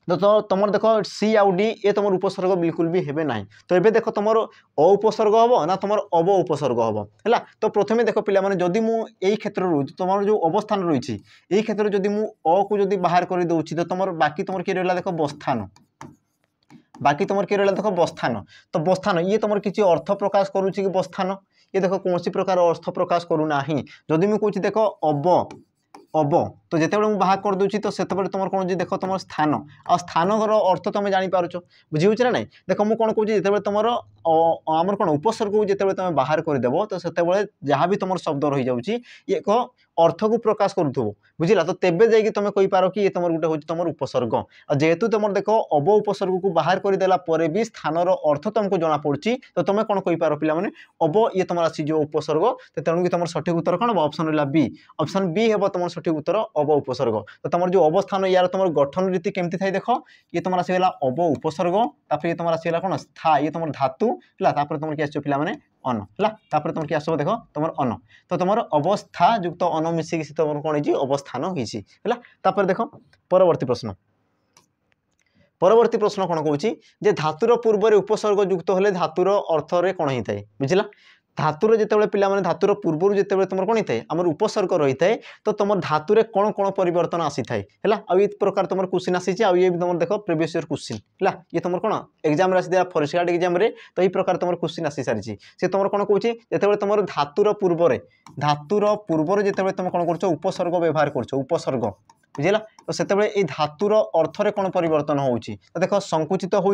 तो तुम देख सी आउ डी ये तुम उपसर्ग बिल्कुल भी हेबे ना तो ये देख तुम अ उपसर्ग हम ना तुम अब उपसर्ग हम है तो प्रथम देख पे जदि मुझे क्षेत्र रोचे तुम जो अवस्थान रही है क्षेत्र में जब मुझे को जब बाहर कर दूसरी तो तुम बाकी तुम किए रहा देख बस्थान बाकी तुम किए रहा देख बस्थान तो बस्थान ये तुम किसी अर्थ प्रकाश करुच्ची कि बस्थान ये देख कौन प्रकार अर्थ प्रकाश करूना जदि मुझे कौच देख अब तो जिते मुझे बाहर कर दूसरी तो से तुम कौन देख तुम स्थान आ स्थान अर्थ तुम जापार बुझे ना ना देख मुझे कौन कौच जो तुम आमर कौन उपसर्ग को जिते तुम बाहर करदेव तो से जहाँ भी तुम शब्द रही जाऊँगी ये एक अर्थ को प्रकाश करूथबो बुझिला तो तेबे जाइए तुम कहि पारो कि ये तुम गोटे हूँ तुम उपसर्ग और जेहेतु तुम देख अब उपसर्ग को बाहर करदेला पर भी स्थानर अर्थ तुमको जना पड़ी तो तुम कौन कहि पारो पिला माने अब ये तुम आसी जो उपसर्ग तो तेणुक तुम सठिक उत्तर कौन ऑप्शन रहा बी ऑप्शन बी हे तुम सठिक उत्तर अब उपसर्ग तो तुम जो अवस्थान यार तुम गठन रीति केमती थाई देख ये तुम आसीगला अब उपसर्ग तापर ये तुम आसीगला कौन स्था ये तुम धातु है तुम किए आस पे अन है तुम किए आसो देख तुम अन तो तुम अवस्था युक्त अन मिसिक तुम कौन है अवस्थान होपर देख परवर्ती प्रश्न परवर्ती प्रश्न कौन कौन धातुर पूर्व उपसर्ग युक्त हेले धातुर अर्थ में कौन होता है बुझला धातुर जिते पिला माने धातुर पूर्व जिते तुम कौन होता है आम उपसर्ग रही है तो तुम धातुर कौन कौन परिवर्तन आसी थाए है प्रकार तुम क्वेश्चन आसी ये भी तुम देख प्रीवियस ईयर क्वेश्चन है ये तुम कौन एग्जाम आसी फॉरेस्ट गार्ड एग्जाम तो ये प्रकार तुम क्वेश्चन आसी सारी से तुम कौन कौन जिते तुम धातुर पूर्व जिते तुम कौन कर उपसर्ग व्यवहार कर उपसर्ग बुझेगा तो से धातुर अर्थ में कौन परिवर्तन हो देख संकुचित हो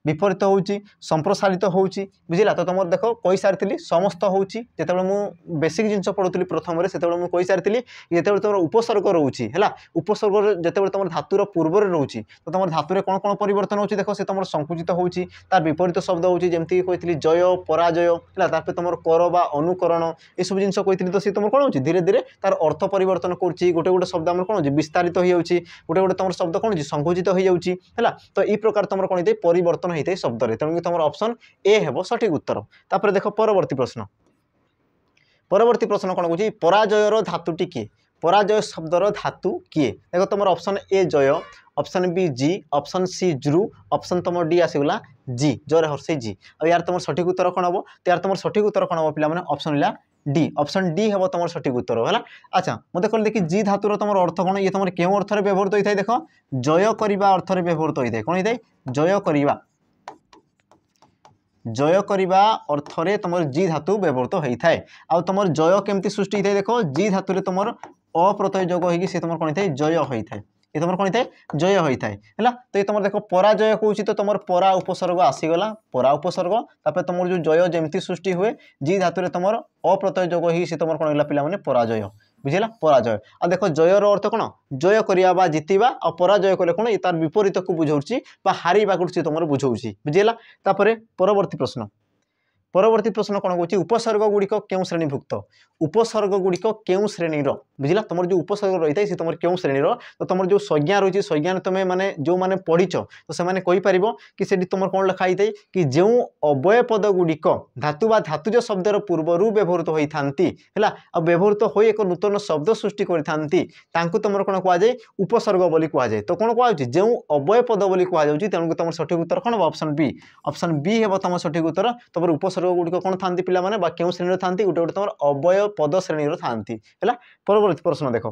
विपरीत हो संप्रसारित हो बुझेगा तो तुम देख कही सारी समस्त हो जिते मुझे बेसिक जिन पढ़ुली प्रथम से कही सारी जिते तुम उपसर्ग रोचे है उपसर्ग जिते तुम धातुर पूर्व रोचे तो तुम धातुरे कौन कौन परिवर्तन हो देख से तुम संकुचित हो तार विपरीत शब्द हो जमी कही जय पराजय है तुम कर बा अनुकरण ये सब जिन कही तो सी तुम कौन हो धीरे धीरे तार अर्थ परिवर्तन कर गोटे गोटे शब्द आम कौन विस्तारित हो जाउछि गोटे गोटे तुम शब्द कौन संकुचित हो जाउछि है तो ये प्रकार तुम कौन होता परिवर्तन होता है शब्द रे तेणु तुम ऑप्शन ए हेबो सठिक उत्तर तापर देख परवर्ती प्रश्न कौन कौन पराजयर धातुटी किए पराजय शब्दर धातु किए देख तुम ऑप्शन ए जय ऑप्शन बी जी ऑप्शन सी ज्रु ऑप्शन तुम डी आसीगला जी जरे हर्षे जी और यार तुम सठिक उत्तर कौन हम तो यार तुम सठिक उत्तर कौन हम पे ऑप्शन है डी ऑप्शन डी हे तुम सठिक उत्तर है अच्छा मत कह देखिए जी धातुर तुम अर्थ कौन ये तुम क्यों अर्थ में व्यवहृत होता है देख जय करने अर्थ में व्यवहृत होता है कौन होता है जय करने अर्थ में तुम जी धातु व्यवहृत होता है आ तुम जय केमती सृष्टि होता है देख जी धातु तुम अप्रत्यय जोग होगी सी तुम कौन होता है जय होता है ये तुम कौन होता है जय होता है तो ये तुम देख पराजय कौन तो तुम परा उपसर्ग आसीगला परा उपसर्ग तापर तुम जो जय जमती सृष्टि हुए जी धातु तुम अप्रत्यय जोग ही सी तुम कौन है पे पराजय बुझेगा पराजय आ देख जयर अर्थ कौन जय करवा जितवा आ पराजय कले कौन तार विपरीत को बुझाऊँगी हारिबा को तुम बुझाऊँगी बुझेगा परवर्ती प्रश्न कौन कौन उपसर्ग गुड़िक क्यों श्रेणीभुक्त उपसर्ग गुड़िक क्यों श्रेणीर बुझला तुम जो उपसर्ग रही है तुम क्यों श्रेणीर तो तुम जो संज्ञा रही संज्ञा तुम्हें माने जो मैंने पढ़ीच तो से कि से तुम कौन लिखाई थाई कि जो अव्यय पद गुड़िक धातु बा धातुज शब्दर पूर्वर व्यवहृत होती है व्यवहृत हो एक नूतन शब्द सृष्टि करती तुम कौन कहुए उपसर्ग बोली कहुए तो कौन कहुए जो अव्यय पद बोली कहुए तेणुक तुम सठिक उत्तर कौन ऑप्शन बी हे तुम सठिक उत्तर तुम उपसर्ग गुड़िक कौन था पे क्यों श्रेणी था गोटे गोटे तुम अव्यय पद श्रेणी था परवर्ती प्रश्न देख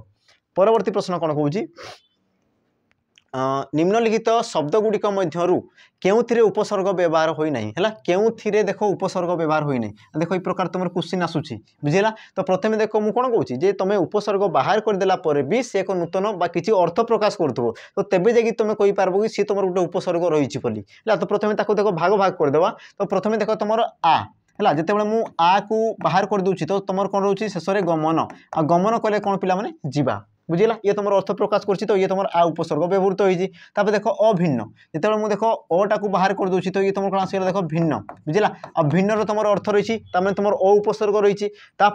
परवर्ती प्रश्न कौन कौन निम्नलिखित शब्द गुड़िक मध्यरु केउथिरे उपसर्ग व्यवहार होई नहीं है केउथिरे देखो उपसर्ग व्यवहार होई नहीं देखो ये प्रकार तुम क्वेश्चन आसूची बुझेगा तो प्रथम देखो मुझे कौन कहूँ जे तुम उपसर्ग बाहर करदेला भी से एक नूतन बा किसी अर्थ प्रकाश करूँ तो तेबे जाकि तुम कही पारबो कि सी तुम गोटे उपसर्ग रही बोली तो प्रथम देखो भाग भाग करदेवा तो प्रथम देख तुम आ है जिते मुझे आ को बाहर कर दूची तो तुम कौन रोचे शेष में गमन आ गमन कले कौन पिला माने जीवा बुझेगा ये तुम अर्थ प्रकाश कर तो ये तुम आ उपसर्ग व्यवहृत होती देख अभिन्न जिते मुझे देख अटा को बाहर कर दूची तो ये तुम कौन आसगला देख भिन्न बुझेगा आ भिन्न तुम अर्थ रही तुम अ उपसर्ग रही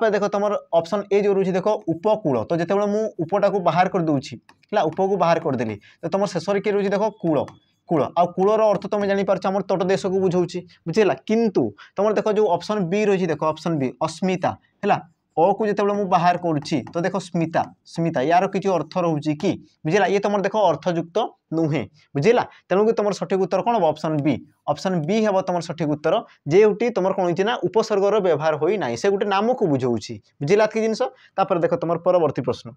देख तुम ऑप्शन ए जो रही देख उपकूल तो जिते मुझे उपटा को बाहर कर दूची है उप को बाहर करदेली तो तुम शेष किए रही देख कूल कूल आ कूलर अर्थ तुम जापर आम तट देश को बुझाऊँगी बुझेगा किंतु तुम देख जो ऑप्शन बी रही देख ऑप्शन बी अस्मिता है अ को जिते मुझे बाहर करुच्ची तो देख स्मिता स्मिता यार किसी अर्थ रोचे कि बुझेगा ये तुम देख अर्थयुक्त नुहे बुझेगा तेणुक तुम सठिक उत्तर कौन ऑप्शन बी हे तुम सठिक उत्तर जेउटी तुम कौन होती उपसर्गर व्यवहार होना से गोटे नाम को बुझाऊँगी बुझेगा कि जिनस देख तुम परवर्ती प्रश्न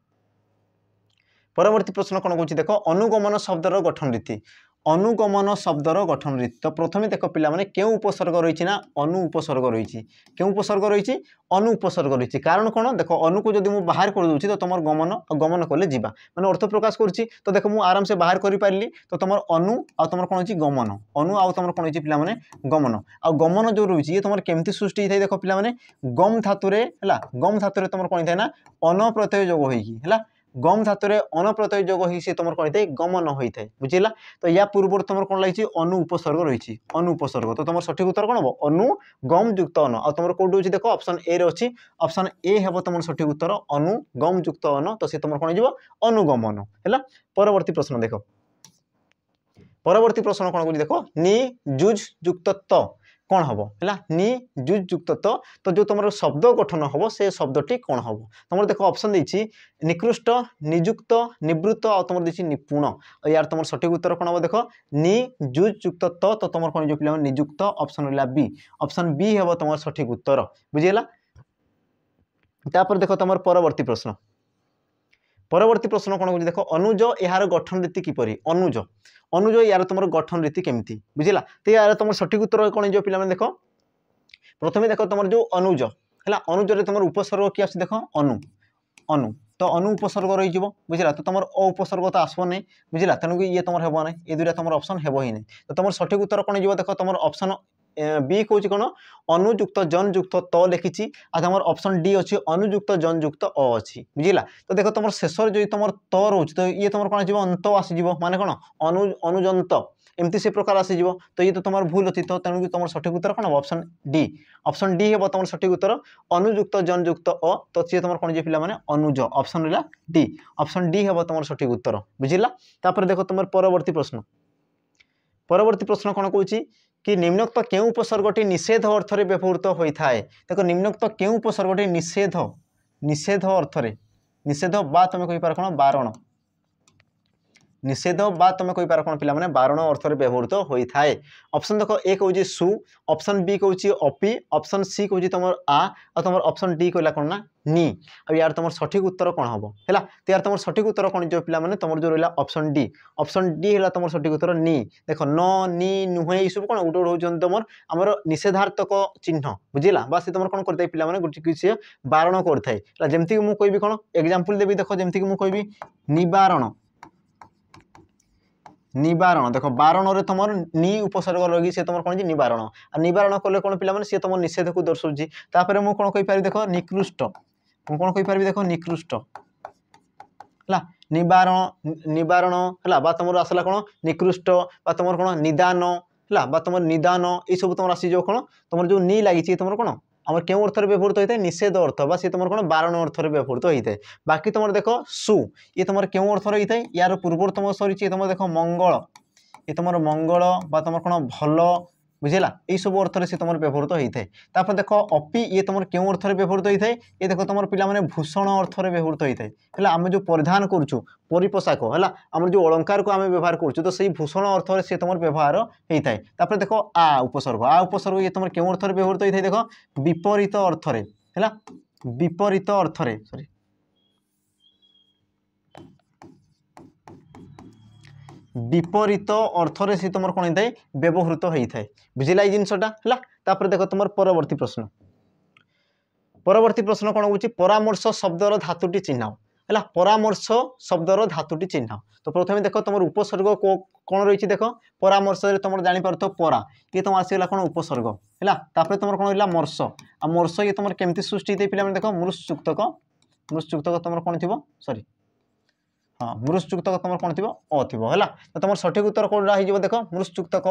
कौन कौन देख अनुगमन शब्दर गठन रीति अनुगमन शब्दर गठन रीति। तो प्रथम देख पे क्यों उपसर्ग रही ना अनु उपसर्ग रही। क्यों उपसर्ग रही अनु उपसर्ग रही कारण कौन देख अनु को जब मुझे बाहर कर दूसरी तो तुम गमन गमन कले जा मैंने अर्थ प्रकाश करुच्ची। तो देख मुझे आराम से बाहर कर पारि तो तुम अनु आ तुम कौन हो गमन अनु आ तुम कौन हो पे गमन आ गमन जो रही है तुम केमती सृष्टि होता है देख पे गम धातुरे गम धातुरे तुम कौन होता है ना अन प्रत्यय जोग होगी गम धातुरे अन प्रत्यय जोग हो तुम कौन होता है गमन होता है बुझेगा। तो या पूर्व तुम कौन लगी अनु उपसर्ग रही अनु उपसर्ग तो तुम सठिक उत्तर कौन हम अनु गम युक्त अन आ तुम कौट होची देख ऑप्शन ए रे अच्छी ऑप्शन ए हे तुम सठिक उत्तर अनु गम युक्त अन तो सी तुम कौन हो अनुगमन है। परवर्ती प्रश्न देख परवर्ती प्रश्न कौन कह देख नि जुज युक्त त कौन हम है नि जुज युक्त तो जो तुम शब्द गठन हम से शब्दटी कौन हम तुम देख ऑप्शन देछि निकृष्ट निजुक्त निवृत्त आ तुम देछि निपुण यार तुम सठिक उत्तर कौन हम देख नि जुज युक्त तो तुम कौन जो पे निजुक्त ऑप्शन रहा बी ऑप्शन बी हे तुम सठिक उत्तर बुझीगला। तापर देख तुम परवर्ती प्रश्न कौन कह देख अनुज यार गठन रीति किपरि अनुज अनुज यार तुम गठन रीति केमती बुझीला। तो यार तुम सठिक उत्तर कौन जो पे देख प्रथम देख तुम जो अनुज है अनुज तुम उपसर्ग किए देख अनु अनु तो अनु उपसर्ग रही बुझला। तो तुम अ उपसर्ग तो आसब नहीं बुझला तेणुक ये तुम हे ना ये दुटा तुम ऑप्शन हे ही नहीं। तो तुम सठिक उत्तर कौन हो देख तुम ऑप्शन बी कौन कौन अनुयुक्त जन युक्त त लिखी तुम ऑप्शन डी अच्छी अनुयुक्त जन युक्त अ अच्छी बुझला। तो देख तुम शेष जो तुम त रोच तो ये तुम कौन अंत आसीज माने कौन अनुजंत एमती से प्रकार आसीज तो ये तो तुम भूल अच्छी तो तेणुक तुम सठिक उत्तर कौन ऑप्शन डी हे तुम सठिक उत्तर अनुयुक्त जन युक्त अ तो सी तुम कौन पे अनुज ऑप्शन रहा डी ऑप्शन डी हे तुम सठिक उत्तर बुझला। तापर देख तुम परवर्ती प्रश्न कौन कौन कि निम्नोक्त क्यों उपसर्गटी निषेध अर्थ में व्यवहृत होता है देख निम्नोक्त क्यों उपसर्गटी निषेध निषेध अर्थ में निषेध बा तुम कही पार कौन बारण निषेध बा तुम कही पार कौन पे बारण अर्थ में व्यवहृत होता है। ऑप्शन देख ए कौन सु ऑप्शन बी कौन अपि ऑप्शन सी कौन तुम आ तुम ऑप्शन डी कहला कौन ना नी आ यार तुम सठिक उत्तर कौन हम है। तो यार तुम सठिक उत्तर कौन जो पे तुम जो रहा ऑप्शन डी है तुम सठिक उत्तर नी देख न नी नुहे ये सब कौन गोटे गोटे हूँ तुम आमर निषेधार्थक चिन्ह बुझला बा से तुम कौन करते पे गोटे किसी बारण करता जमीक मुझे कहबी कौन एग्जाम्पल देवी देख जमीक मुझे कहबी निवारण निवारण देख बारण रे तुम नी उपसर्ग लगी से तुम कौन निवारण आ निवारण कले कौन पे सी तुम निषेध को दर्शाऊँगी। तापर मुझे कौन कही पारि देख निकृष्ट मुझे कौन कही पारि देख निकृष्ट है निवारण निवारण है बा तुम आसला कौन निकृष्ट बा तुम कौन निदान है तुम निदान ये सब तुम आसी जो कौन तुम जो नी लगी तुम कौन आम क्यों अर्थ में व्यवहृत होता है निषेध अर्थ बा सी तुम कौन बारण अर्थ में व्यवहृत होता है। बाकी तुम देख सु ये तुम क्यों अर्थ रही है यार पूर्व तुम सरी तुम देख मंगल ये तुम मंगल बा तुम कौन भल बुझेगा यही सब अर्थ से तुम व्यवहृत होता है। तापर देख अपि ये तुम क्यों अर्थ में व्यवहृत होता है ये देख तुम पे भूषण अर्थ में व्यवहृत होता है आम जो परिधान करुँ परिपोशाक है आम जो अलंकार को आम व्यवहार करुँ तो सही भूषण अर्थ से तुम व्यवहार होता है। तापर देख आ उपसर्ग ये तुम क्यों अर्थ में व्यवहृत होता है देख विपरीत अर्थ है विपरीत अर्थ सॉरी विपरीत अर्थरे सी तुम कौन होता है व्यवहृत होता है बुझेगा ये जिनसा है। देख तुम परवर्ती प्रश्न कौन हो परामर्श शब्दर धातुटी चिन्ह है परामर्श शब्दर धातुटी चिन्ह। तो प्रथम देख तुम उपसर्ग कौन रही देख परामर्श तुम जापर परा ये तुम आसगला कौन उपसर्ग है तुम कौन रहा मर्श आ मर्श ये तुम केमती सृष्टि होता है पे देख मृषयुक्तक तुम कौन थी सॉरी हाँ मृषयुक्तक तुम कौन थी अ थी है। तो तुम सठिक उत्तर कौन हो देख मृषयुक्तक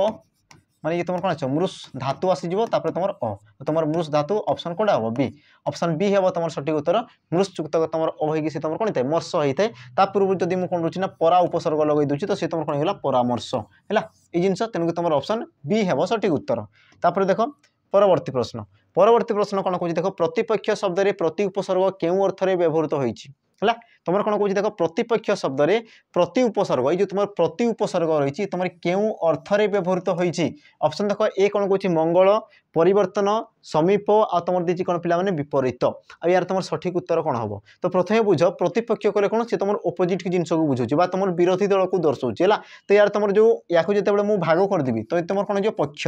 माने ये तुम कौन आस मृष धातु आसीज तुम अ तुम मृष धातु ऑप्शन कौन हम बी ऑप्शन बी हे तुम सठिक उत्तर मृषयुक्तक तुम अ हो तुम कौन है मर्श होता है। ता पूर्व जब मुझे कौन रोचे ना परा उपसर्ग लगे दूसरी तो सी तुम कौन होगा परामर्श है ये जिन तेणुक तुम ऑप्शन बी हे सठिक उत्तर। तापर देख परवर्ती प्रश्न कौन कह देख प्रतिपक्ष शब्द प्रति उपसर्ग क्यों अर्थ में व्यवहृत होती है तुम कौन कौन देख प्रतिपक्ष शब्द रे प्रति उपसर्ग ये जो तुम प्रति उपसर्ग रही तुम क्यों अर्थ व्यवहृत होती ऑप्शन देख ए कौन कौन मंगल परिवर्तन समीप आ तुम दी कौन पे विपरीत आ यार तुम सठिक उत्तर कौन हम तो प्रथम बुझ प्रतिपक्ष कले कौन सी तुम ओपोजिट जिनस को बुझे तुम विरोधी दल को दर्शाऊँ है तो यार तुम जो या जो मुझे भाग करदेवी तो तुम कौन जो पक्ष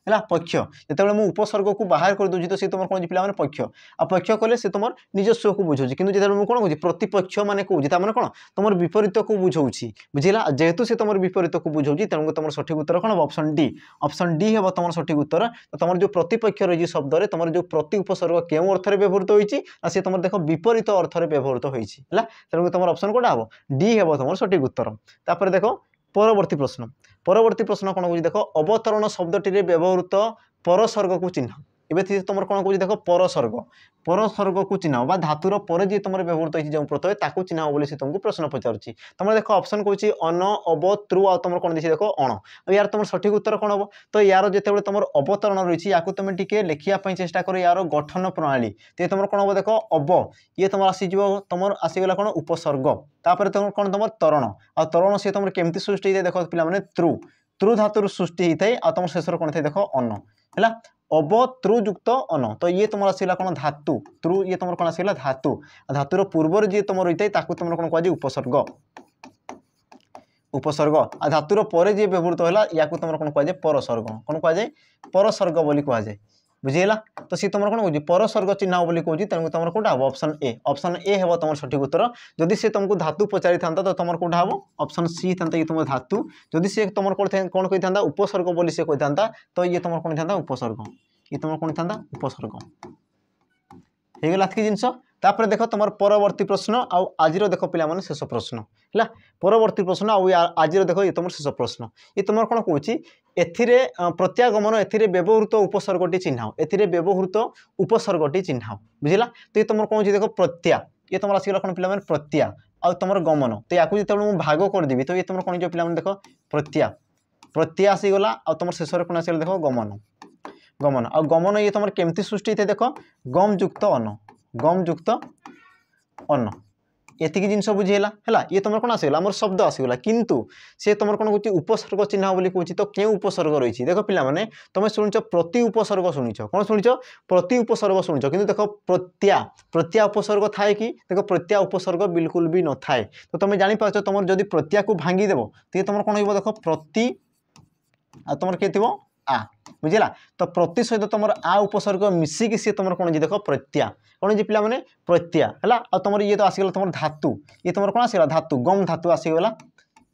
है पक्ष जो मुझे उपसर्ग को बाहर कर दूसरी तो सी तुम कौन पे पक्ष आ पक्ष कले से तुम निजस्व को बुझे कि जो मुझे कौन कौन प्रतिपक्ष माने कौन तार कौन तुम विपरीत को बुझाऊँ बुझेगा जेहेतु से तुम विपरीत को बुझाऊँ तेणु तुम सठिक उत्तर कौन ऑप्शन डी हम तुम सठिक उत्तर तो तुम जो प्रतिपक्ष रही शब्द में तुम जो प्रति उपसर्ग क्यों अर्थ व्यवहृत होती तुम देख विपरीत अर्थ व्यवहृत होता तेणु तुम ऑप्शन कौटा हम डी हम तुम सठिक उत्तर तापर देख परवर्ती प्रश्न कौन कौन देख अवतरण शब्दटी व्यवहृत परसर्ग को चिन्ह एवं तुम कौन कौन देख परसर्ग को चिन्ह बा धातुर पर जी तुम व्यवहृत हो जो प्रत्यय ताकू चिन्ह बोली से तुमको प्रश्न पचारुची तुम देख ऑप्शन कौन अन अव त्रु आ तुम कौन देख अण यार तुम सठिक उत्तर कौन हम तो यार जो तुम अवतरण रही है तुम टे लिखापी चेष्टा कर यार गठन प्रणाली तो तुम कौन हम देख अव ये तुम आसीज तुम आसीगला कौन उपसर्ग तापर तुम कौन तुम तरण आ तरण सी तुम केमती सृष्टि होता देख पे त्रु त्रु धातु सृष्टि होता है आ तुम शेष कौन थे देख अन है अव त्रु युक्त अन तो ये तुम आसला कौन धातु त्रु ये तुम कौन आसला धातु धातुर पूर्वर जी तुम रही है तुम कौन कह उपसर्ग उपसर्ग आ धातुर पर जी व्यवहृत है या तुम कौन कह परसर्ग कौन कह परसर्ग बोली कहुए बुझीगला तो सी तुम कौन कह परसर्ग चिन्ह बोली कहूँ तेणु तुम कौटा हम ऑप्शन ए हम तुम सठिक उत्तर जदि से तुमको धातु पचारि था तो तुम कौटा हम ऑप्शन सी था ये तुम धातु जदि से तुम कौन कही था उपसर्ग बोली से कही था तो ये तुम कौन था उपसर्ग ये तुम कौन था उपसर्ग होगला कि जिनस तापर देख तुम परवर्ती प्रश्न आज देख पे शेष प्रश्न है परवर्ती प्रश्न आज देख ये तुम शेष प्रश्न ये तुम कौन कौच एथिरे प्रत्यागमन एथिरे व्यवहृत उपसर्गटी चिन्ह एथिरे व्यवहृत उपसर्गटी चिन्ह बुझला तो ये तुम कौन देख प्रत्या ये तुम आसगला कौन पे प्रत्या आ तुम गमन तो या जो मुझे भाग करदेवी तो ये तुम कौन पे देख प्रत्या प्रत्या आसीगला आ तुम शेष कौन आसगला देख गमन गमन आ गमन ये तुम केमती सृष्टि थे देख गम युक्त अन्न एतिकी जिनस बुझीगला है ये तुम कौन आसगला मोर शब्द आसगला किंतु से तुम कौन कह उपसर्ग चिन्ह बोली कहूँ तो क्यों उपसर्ग रही देख पे तुम शुणुच प्रति उपसर्ग शुणुच कौन शुणुच प्रति उपसर्ग शुणुच कि देख प्रत्या प्रत्या उपसर्ग थाए कि देख प्रत्या उपसर्ग बिल्कुल भी न थाए तो तुम जापार तुम जब प्रत्या को भांगीदेव तो तुम कौन हो देख प्रति आ तुम किए थो आ बुझेगा तो प्रति सहित तुम आ उपसर्ग मिसिकी सी तुम कौन देख प्रत्या कौन पे प्रत्या है आ तुम ये तो आसगला तुम धातु ये तुम कौन आसगला धातु गम धातु आसगला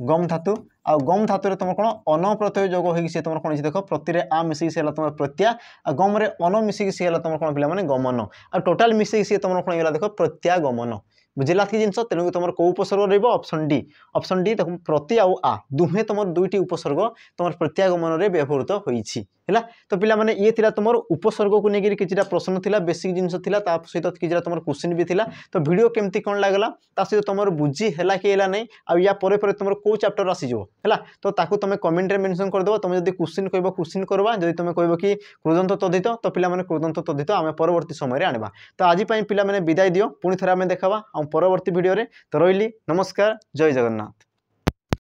गम धातु आ गम धातु तुम कौन अन प्रत्यय जोग हो तुम कौन देख प्रति आ मिसिकी सी तुम प्रत्या आ गम रे अन मिसिकी सी तुम कौन पे गमन आ टोटाल मिसिकी सी तुम कौन होगा देख प्रत्यागमन बुझेगा कि जिनस तेणु तुम कौ उपसर्ग ऑप्शन डी तुम प्रति आ दुहे तुम दुईटी उपसर्ग तुम प्रत्यागमन में व्यवहृत होती है तो पे ये थी तुम उपसर्ग को लेकर कि प्रश्न थी बेसिक जिनस सहित कि तुम क्वेश्चन भी था तो वीडियो केमती कौन लगला सहित तुम बुझी है कि नहीं आ या पर तुम कौ चैप्टर आसीज है तो तुम कमेंट में मेंशन करदेव तुम जब क्वेश्चन कह क्वेश्चन करवा जब तुम कह कि कृदंत तद्धित तो पे कृदंत तद्धित आम परवर्ती समय आने तो आज पे विदाय दियो पुणी थे आम देखा परवर्ती वीडियो रे तो रही नमस्कार जय जगन्नाथ।